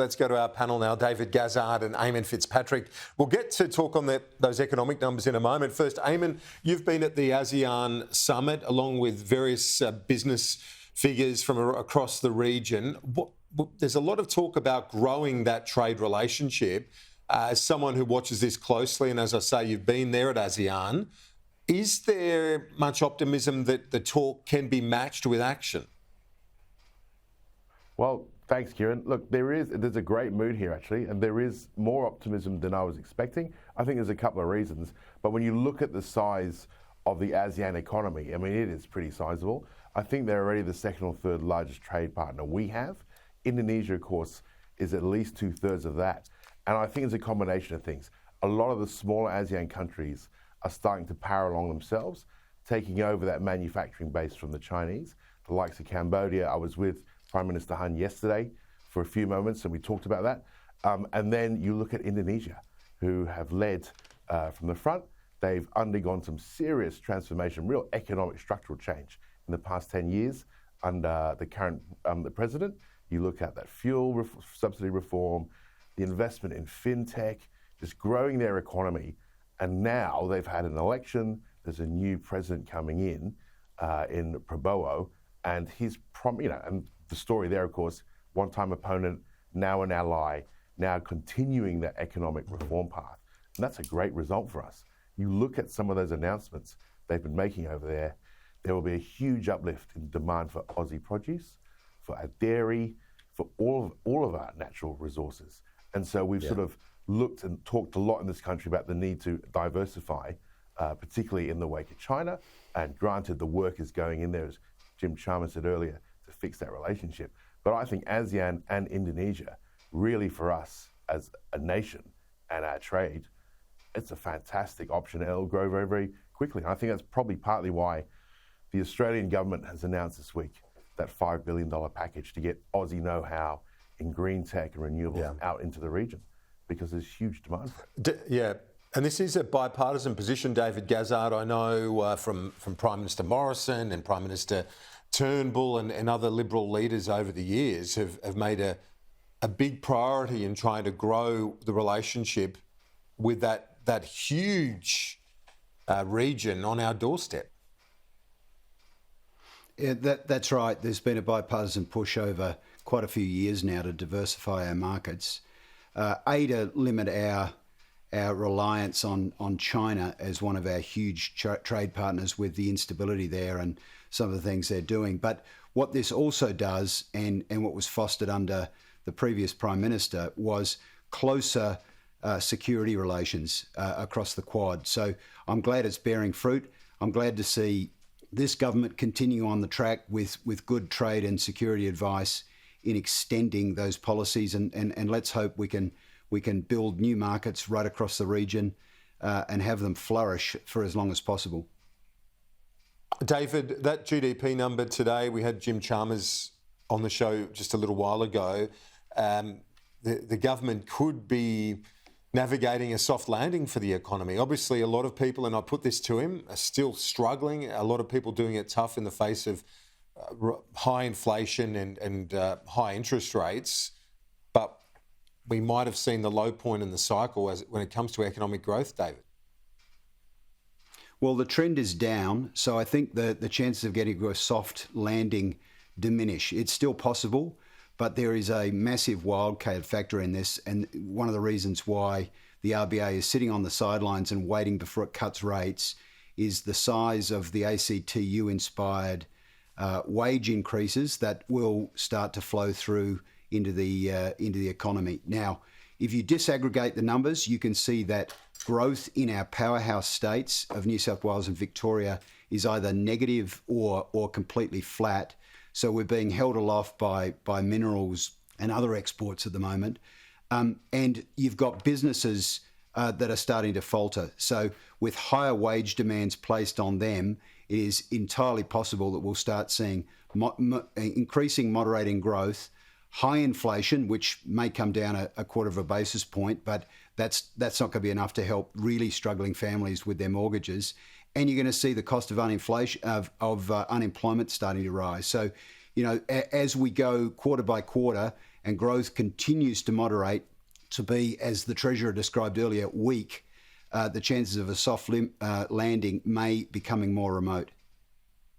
Let's go to our panel now, David Gazard and Eamon Fitzpatrick. We'll get to talk on those economic numbers in a moment. First, Eamon, you've been at the ASEAN Summit along with various business figures from across the region. There's a lot of talk about growing that trade relationship. As someone who watches this closely, and as I say, you've been there at ASEAN, is there much optimism that the talk can be matched with action? Well, thanks, Kieran. Look, there's a great mood here, actually, and there is more optimism than I was expecting. I think there's a couple of reasons. But when you look at the size of the ASEAN economy, I mean, it is pretty sizable. I think they're already the second or third largest trade partner we have. Indonesia, of course, is at least 2/3 of that. And I think it's a combination of things. A lot of the smaller ASEAN countries are starting to power along themselves, taking over that manufacturing base from the Chinese. The likes of Cambodia, I was with Prime Minister Han yesterday for a few moments, and we talked about that. And then you look at Indonesia, who have led from the front. They've undergone some serious transformation, real economic structural change in the past 10 years under the current the president. You look at that fuel subsidy reform, the investment in fintech, just growing their economy. And now they've had an election. There's a new president coming in Prabowo, and he's and the story there, of course, one-time opponent, now an ally, now continuing that economic reform path. And that's a great result for us. You look at some of those announcements they've been making over there, there will be a huge uplift in demand for Aussie produce, for our dairy, for all of our natural resources. And so we've sort of looked and talked a lot in this country about the need to diversify, particularly in the wake of China. And granted, the work is going in there, as Jim Chalmers said earlier, to fix that relationship. But I think ASEAN and Indonesia, really for us as a nation and our trade, it's a fantastic option. It'll grow very, very quickly. And I think that's probably partly why the Australian government has announced this week that $5 billion package to get Aussie know-how in green tech and renewables out into the region, because there's huge demand for it. And this is a bipartisan position, David Gazard. I know from Prime Minister Morrison and Prime Minister Turnbull and other Liberal leaders over the years have made a big priority in trying to grow the relationship with that huge region on our doorstep. Yeah, that's right. There's been a bipartisan push over quite a few years now to diversify our markets. To limit our reliance on China as one of our huge trade partners with the instability there and some of the things they're doing. But what this also does, and what was fostered under the previous Prime Minister, was closer security relations across the Quad. So I'm glad it's bearing fruit. I'm glad to see this government continue on the track with good trade and security advice in extending those policies, and let's hope we can build new markets right across the region and have them flourish for as long as possible. David, that GDP number today, we had Jim Chalmers on the show just a little while ago. The government could be navigating a soft landing for the economy. Obviously, a lot of people, and I put this to him, are still struggling. A lot of people doing it tough in the face of high inflation and high interest rates. But we might have seen the low point in the cycle when it comes to economic growth, David. Well, the trend is down, so I think the chances of getting a soft landing diminish. It's still possible, but there is a massive wildcard factor in this, and one of the reasons why the RBA is sitting on the sidelines and waiting before it cuts rates is the size of the ACTU-inspired wage increases that will start to flow through into the economy. Now, if you disaggregate the numbers, you can see that growth in our powerhouse states of New South Wales and Victoria is either negative or completely flat. So we're being held aloft by minerals and other exports at the moment. And you've got businesses that are starting to falter. So with higher wage demands placed on them, it is entirely possible that we'll start seeing increasing moderating growth, high inflation, which may come down a quarter of a basis point, but that's not going to be enough to help really struggling families with their mortgages. And you're going to see the cost of unemployment starting to rise. So, as we go quarter by quarter, and growth continues to moderate to be, as the Treasurer described earlier, weak, the chances of a soft landing may be becoming more remote.